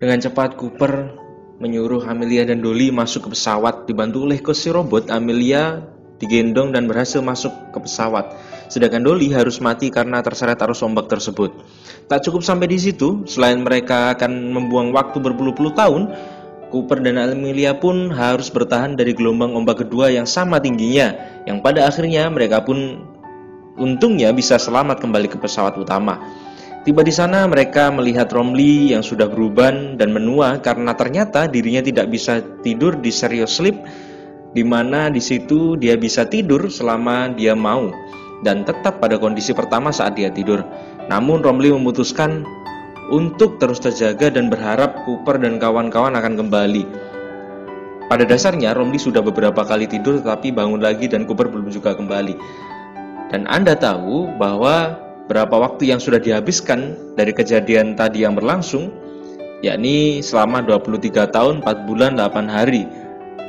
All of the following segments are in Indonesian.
Dengan cepat Cooper menyuruh Amelia dan Dolly masuk ke pesawat. Dibantu oleh kursi robot, Amelia digendong dan berhasil masuk ke pesawat. Sedangkan Dolly harus mati karena terseret arus ombak tersebut. Tak cukup sampai di situ, selain mereka akan membuang waktu berpuluh-puluh tahun, Cooper dan Amelia pun harus bertahan dari gelombang ombak kedua yang sama tingginya, yang pada akhirnya mereka pun untungnya bisa selamat kembali ke pesawat utama. Tiba di sana mereka melihat Romley yang sudah beruban dan menua karena ternyata dirinya tidak bisa tidur di serious sleep, di mana di situ dia bisa tidur selama dia mau dan tetap pada kondisi pertama saat dia tidur. Namun Romley memutuskan untuk terus terjaga dan berharap Cooper dan kawan-kawan akan kembali. Pada dasarnya Romley sudah beberapa kali tidur tetapi bangun lagi dan Cooper belum juga kembali. Dan Anda tahu bahwa berapa waktu yang sudah dihabiskan dari kejadian tadi yang berlangsung, yakni selama 23 tahun, 4 bulan, 8 hari.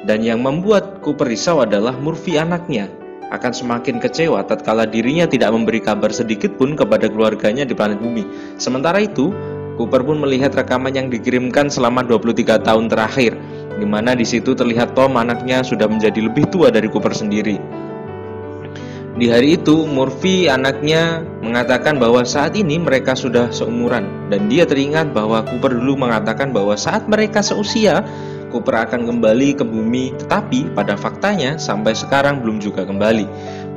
Dan yang membuat Cooper risau adalah Murphy anaknya akan semakin kecewa tatkala dirinya tidak memberi kabar sedikit pun kepada keluarganya di planet bumi. Sementara itu, Cooper pun melihat rekaman yang dikirimkan selama 23 tahun terakhir, di mana di situ terlihat Tom anaknya sudah menjadi lebih tua dari Cooper sendiri. Di hari itu, Murphy anaknya mengatakan bahwa saat ini mereka sudah seumuran, dan dia teringat bahwa Cooper dulu mengatakan bahwa saat mereka seusia, Cooper akan kembali ke bumi, tetapi pada faktanya sampai sekarang belum juga kembali.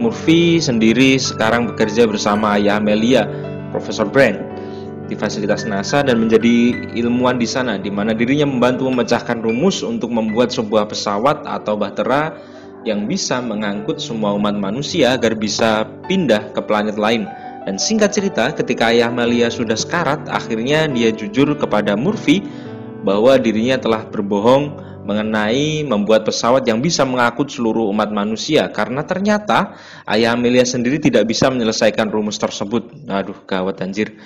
Murphy sendiri sekarang bekerja bersama ayah Amelia, Profesor Brand, di fasilitas NASA dan menjadi ilmuwan di sana, di mana dirinya membantu memecahkan rumus untuk membuat sebuah pesawat atau bahtera yang bisa mengangkut semua umat manusia agar bisa pindah ke planet lain. Dan singkat cerita, ketika ayah Amelia sudah sekarat, akhirnya dia jujur kepada Murphy bahwa dirinya telah berbohong mengenai membuat pesawat yang bisa mengangkut seluruh umat manusia, karena ternyata ayah Amelia sendiri tidak bisa menyelesaikan rumus tersebut. Aduh, gawat anjir.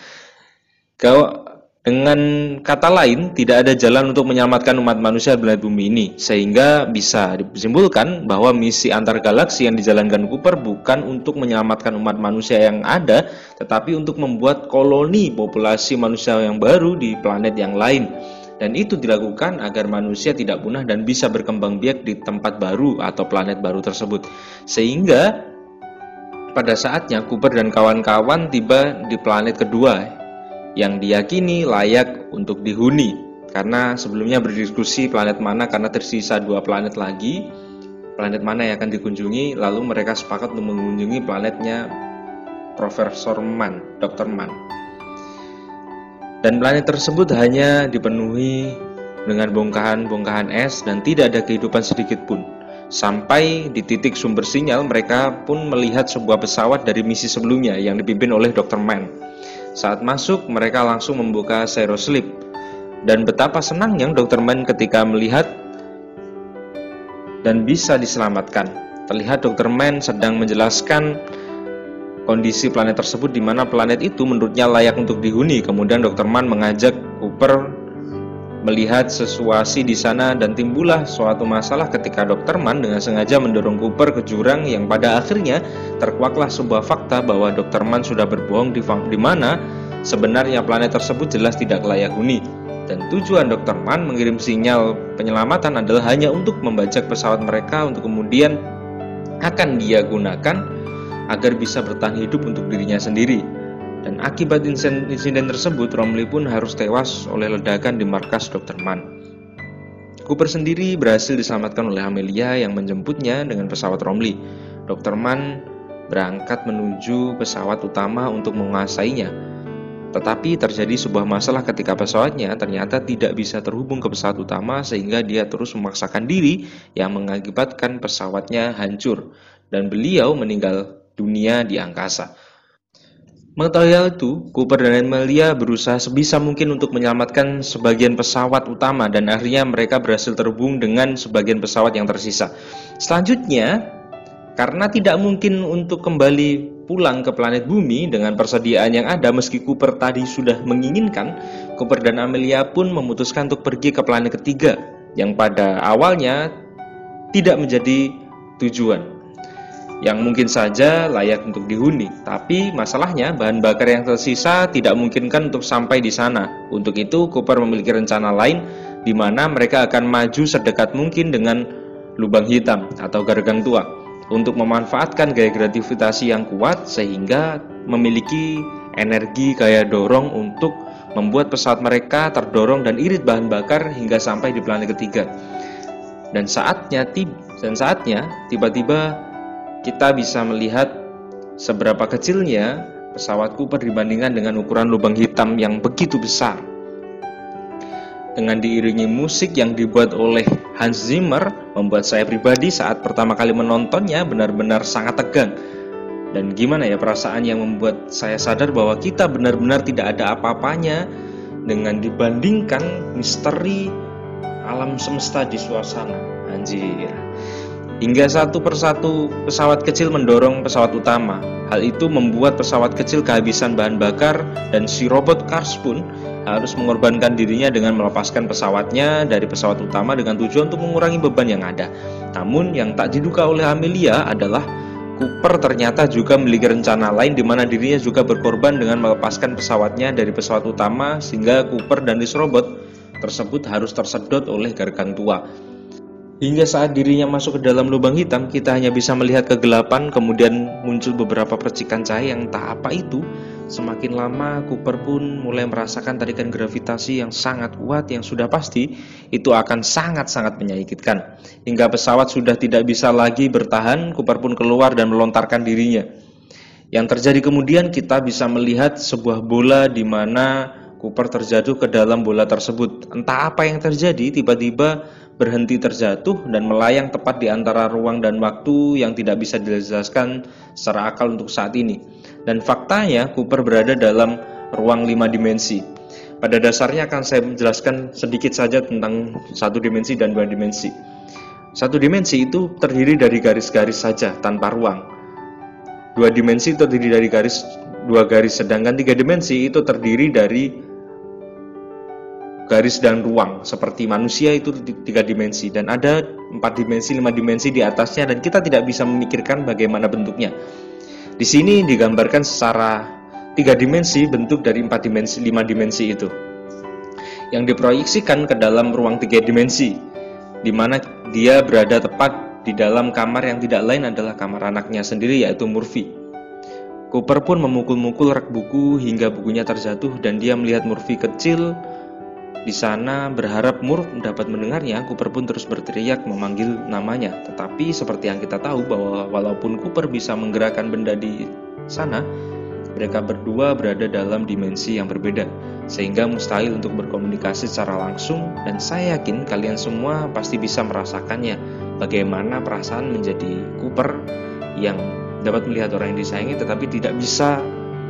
Dengan kata lain, tidak ada jalan untuk menyelamatkan umat manusia di planet bumi ini, sehingga bisa disimpulkan bahwa misi antar galaksi yang dijalankan Cooper bukan untuk menyelamatkan umat manusia yang ada, tetapi untuk membuat koloni populasi manusia yang baru di planet yang lain. Dan itu dilakukan agar manusia tidak punah dan bisa berkembang biak di tempat baru atau planet baru tersebut. Sehingga pada saatnya Cooper dan kawan-kawan tiba di planet kedua yang diyakini layak untuk dihuni, karena sebelumnya berdiskusi planet mana karena tersisa 2 planet lagi, planet mana yang akan dikunjungi, lalu mereka sepakat untuk mengunjungi planetnya Profesor Mann, Dr. Mann. Dan planet tersebut hanya dipenuhi dengan bongkahan-bongkahan es dan tidak ada kehidupan sedikit pun. Sampai di titik sumber sinyal, mereka pun melihat sebuah pesawat dari misi sebelumnya yang dipimpin oleh Dr. Mann. Saat masuk, mereka langsung membuka Serosleep. Dan betapa senangnya Dr. Mann ketika melihat dan bisa diselamatkan. Terlihat Dr. Mann sedang menjelaskan kondisi planet tersebut, di mana planet itu menurutnya layak untuk dihuni. Kemudian Dr. Mann mengajak Cooper melihat situasi di sana dan timbullah suatu masalah ketika Dr. Mann dengan sengaja mendorong Cooper ke jurang yang pada akhirnya terkuaklah sebuah fakta bahwa Dr. Mann sudah berbohong di mana sebenarnya planet tersebut jelas tidak layak huni. Dan tujuan Dr. Mann mengirim sinyal penyelamatan adalah hanya untuk membajak pesawat mereka untuk kemudian akan dia gunakan agar bisa bertahan hidup untuk dirinya sendiri. Dan akibat insiden tersebut, Romley pun harus tewas oleh ledakan di markas Dr. Mann. Cooper sendiri berhasil diselamatkan oleh Amelia yang menjemputnya dengan pesawat Romley. Dr. Mann berangkat menuju pesawat utama untuk menguasainya. Tetapi terjadi sebuah masalah ketika pesawatnya ternyata tidak bisa terhubung ke pesawat utama, sehingga dia terus memaksakan diri yang mengakibatkan pesawatnya hancur dan beliau meninggal dunia di angkasa. Mengetahui hal itu, Cooper dan Amelia berusaha sebisa mungkin untuk menyelamatkan sebagian pesawat utama dan akhirnya mereka berhasil terhubung dengan sebagian pesawat yang tersisa. Selanjutnya, karena tidak mungkin untuk kembali pulang ke planet bumi dengan persediaan yang ada meski Cooper tadi sudah menginginkan, Cooper dan Amelia pun memutuskan untuk pergi ke planet ketiga yang pada awalnya tidak menjadi tujuan. yang mungkin saja layak untuk dihuni. Tapi masalahnya bahan bakar yang tersisa tidak memungkinkan untuk sampai di sana. Untuk itu Cooper memiliki rencana lain di mana mereka akan maju sedekat mungkin dengan lubang hitam atau gagang tua untuk memanfaatkan gaya gravitasi yang kuat sehingga memiliki energi gaya dorong untuk membuat pesawat mereka terdorong dan irit bahan bakar hingga sampai di planet ketiga. Dan saatnya tiba-tiba kita bisa melihat seberapa kecilnya pesawat Cooper dibandingkan dengan ukuran lubang hitam yang begitu besar. Dengan diiringi musik yang dibuat oleh Hans Zimmer, membuat saya pribadi saat pertama kali menontonnya benar-benar sangat tegang. Dan gimana ya perasaan yang membuat saya sadar bahwa kita benar-benar tidak ada apa-apanya dengan dibandingkan misteri alam semesta di suasana. Anjir. Hingga satu persatu pesawat kecil mendorong pesawat utama. Hal itu membuat pesawat kecil kehabisan bahan bakar dan si robot Cars pun harus mengorbankan dirinya dengan melepaskan pesawatnya dari pesawat utama dengan tujuan untuk mengurangi beban yang ada. Namun yang tak diduga oleh Amelia adalah Cooper ternyata juga memiliki rencana lain di mana dirinya juga berkorban dengan melepaskan pesawatnya dari pesawat utama sehingga Cooper dan si robot tersebut harus tersedot oleh gagang tua. Hingga saat dirinya masuk ke dalam lubang hitam, kita hanya bisa melihat kegelapan, kemudian muncul beberapa percikan cahaya yang tak apa itu. Semakin lama, Cooper pun mulai merasakan tarikan gravitasi yang sangat kuat yang sudah pasti itu akan sangat-sangat menyakitkan. Hingga pesawat sudah tidak bisa lagi bertahan, Cooper pun keluar dan melontarkan dirinya. Yang terjadi kemudian kita bisa melihat sebuah bola di mana Cooper terjatuh ke dalam bola tersebut. Entah apa yang terjadi, tiba-tiba berhenti terjatuh dan melayang tepat di antara ruang dan waktu yang tidak bisa dijelaskan secara akal untuk saat ini. Dan faktanya Cooper berada dalam ruang 5 dimensi. Pada dasarnya akan saya menjelaskan sedikit saja tentang 1 dimensi dan 2 dimensi. 1 dimensi itu terdiri dari garis-garis saja tanpa ruang. 2 dimensi terdiri dari 2 garis, sedangkan 3 dimensi itu terdiri dari garis dan ruang. Seperti manusia itu 3 dimensi dan ada 4 dimensi, 5 dimensi di atasnya dan kita tidak bisa memikirkan bagaimana bentuknya. Di sini digambarkan secara 3 dimensi bentuk dari 4 dimensi, 5 dimensi itu yang diproyeksikan ke dalam ruang 3 dimensi di mana dia berada tepat di dalam kamar yang tidak lain adalah kamar anaknya sendiri yaitu Murphy. Cooper pun memukul-mukul rak buku hingga bukunya terjatuh dan dia melihat Murphy kecil di sana berharap Murph dapat mendengarnya. Cooper pun terus berteriak memanggil namanya. Tetapi seperti yang kita tahu bahwa walaupun Cooper bisa menggerakkan benda di sana, mereka berdua berada dalam dimensi yang berbeda, sehingga mustahil untuk berkomunikasi secara langsung. Dan saya yakin kalian semua pasti bisa merasakannya, bagaimana perasaan menjadi Cooper yang dapat melihat orang yang disayangi tetapi tidak bisa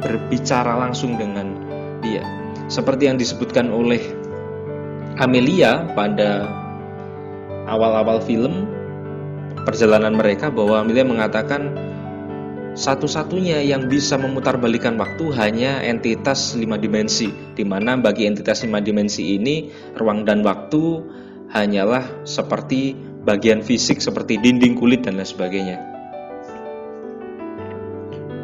berbicara langsung dengan dia. Seperti yang disebutkan oleh Amelia pada awal-awal film perjalanan mereka, bahwa Amelia mengatakan satu-satunya yang bisa memutarbalikkan waktu hanya entitas 5 dimensi, di mana bagi entitas 5 dimensi ini ruang dan waktu hanyalah seperti bagian fisik seperti dinding, kulit dan lain sebagainya.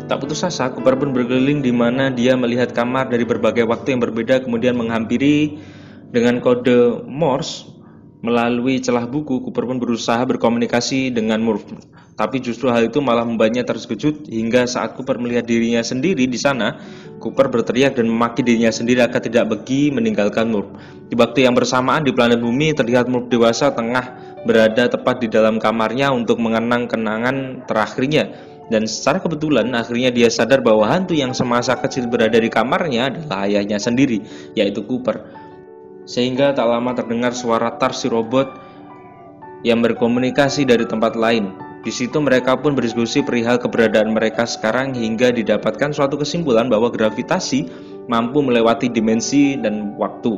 Tak putus asa, Cooper pun berkeliling di mana dia melihat kamar dari berbagai waktu yang berbeda, kemudian menghampiri dengan kode Morse melalui celah buku. Cooper pun berusaha berkomunikasi dengan Murph, tapi justru hal itu malah membuatnya terkejut. Hingga saat Cooper melihat dirinya sendiri di sana, Cooper berteriak dan memaki dirinya sendiri agar tidak pergi meninggalkan Murph. Di waktu yang bersamaan di planet bumi terlihat Murph dewasa tengah berada tepat di dalam kamarnya untuk mengenang kenangan terakhirnya. Dan secara kebetulan akhirnya dia sadar bahwa hantu yang semasa kecil berada di kamarnya adalah ayahnya sendiri, yaitu Cooper. Sehingga tak lama terdengar suara Tars si robot yang berkomunikasi dari tempat lain. Di situ mereka pun berdiskusi perihal keberadaan mereka sekarang hingga didapatkan suatu kesimpulan bahwa gravitasi mampu melewati dimensi dan waktu.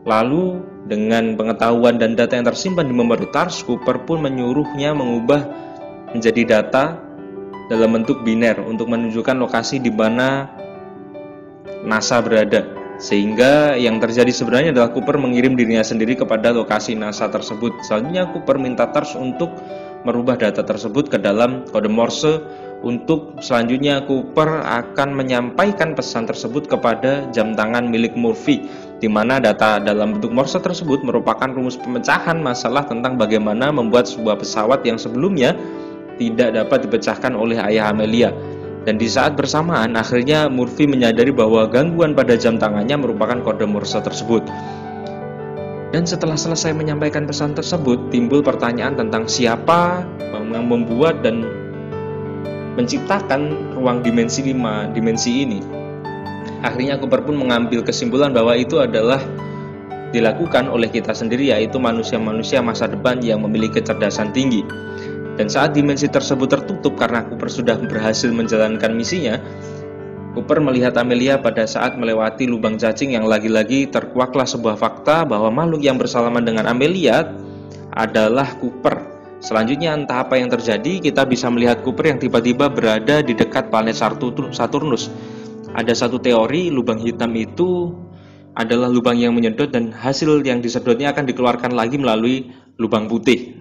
Lalu dengan pengetahuan dan data yang tersimpan di memori Tars, Cooper pun menyuruhnya mengubah menjadi data dalam bentuk biner untuk menunjukkan lokasi di mana NASA berada. Sehingga yang terjadi sebenarnya adalah Cooper mengirim dirinya sendiri kepada lokasi NASA tersebut. Selanjutnya Cooper minta Tars untuk merubah data tersebut ke dalam kode Morse. Untuk selanjutnya Cooper akan menyampaikan pesan tersebut kepada jam tangan milik Murphy, di mana data dalam bentuk Morse tersebut merupakan rumus pemecahan masalah tentang bagaimana membuat sebuah pesawat yang sebelumnya tidak dapat dipecahkan oleh ayah Amelia. Dan di saat bersamaan, akhirnya Murphy menyadari bahwa gangguan pada jam tangannya merupakan kode Morse tersebut. Dan setelah selesai menyampaikan pesan tersebut, timbul pertanyaan tentang siapa yang membuat dan menciptakan ruang dimensi 5 dimensi ini. Akhirnya Cooper pun mengambil kesimpulan bahwa itu adalah dilakukan oleh kita sendiri, yaitu manusia-manusia masa depan yang memiliki kecerdasan tinggi. Dan saat dimensi tersebut tertutup karena Cooper sudah berhasil menjalankan misinya, Cooper melihat Amelia pada saat melewati lubang cacing yang lagi-lagi terkuaklah sebuah fakta bahwa makhluk yang bersalaman dengan Amelia adalah Cooper. Selanjutnya entah apa yang terjadi, kita bisa melihat Cooper yang tiba-tiba berada di dekat planet Saturnus. Ada satu teori, lubang hitam itu adalah lubang yang menyedot dan hasil yang disedotnya akan dikeluarkan lagi melalui lubang putih.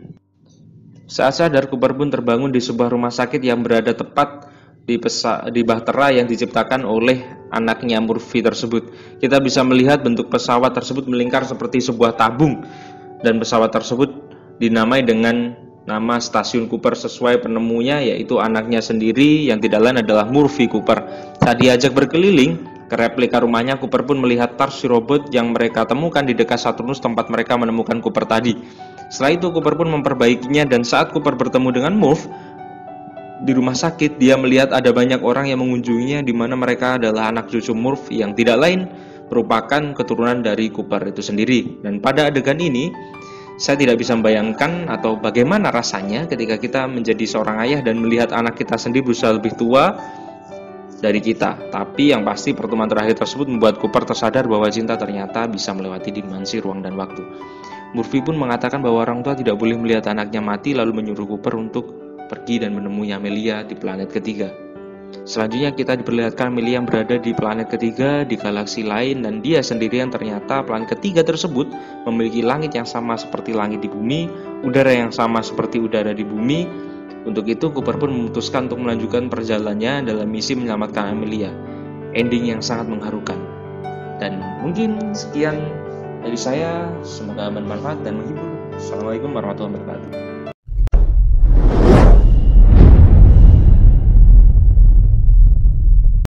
Saat sadar, Cooper pun terbangun di sebuah rumah sakit yang berada tepat di bahtera yang diciptakan oleh anaknya Murphy tersebut. Kita bisa melihat bentuk pesawat tersebut melingkar seperti sebuah tabung, dan pesawat tersebut dinamai dengan nama stasiun Cooper sesuai penemunya, yaitu anaknya sendiri yang tidak lain adalah Murphy Cooper. Saat diajak berkeliling ke replika rumahnya, Cooper pun melihat Tars si robot yang mereka temukan di dekat Saturnus tempat mereka menemukan Cooper tadi. Setelah itu Cooper pun memperbaikinya, dan saat Cooper bertemu dengan Murph di rumah sakit, dia melihat ada banyak orang yang mengunjunginya, di mana mereka adalah anak cucu Murph yang tidak lain merupakan keturunan dari Cooper itu sendiri. Dan pada adegan ini, saya tidak bisa membayangkan atau bagaimana rasanya ketika kita menjadi seorang ayah dan melihat anak kita sendiri berusia lebih tua dari kita. Tapi yang pasti pertemuan terakhir tersebut membuat Cooper tersadar bahwa cinta ternyata bisa melewati dimensi ruang dan waktu. Murphy pun mengatakan bahwa orang tua tidak boleh melihat anaknya mati, lalu menyuruh Cooper untuk pergi dan menemui Amelia di planet ketiga. Selanjutnya kita diperlihatkan Amelia yang berada di planet ketiga di galaksi lain, dan dia sendirian. Ternyata planet ketiga tersebut memiliki langit yang sama seperti langit di bumi, udara yang sama seperti udara di bumi. Untuk itu Cooper pun memutuskan untuk melanjutkan perjalanannya dalam misi menyelamatkan Amelia. Ending yang sangat mengharukan. Dan mungkin sekian dari saya, semoga bermanfaat dan menghibur. Assalamualaikum warahmatullahi wabarakatuh.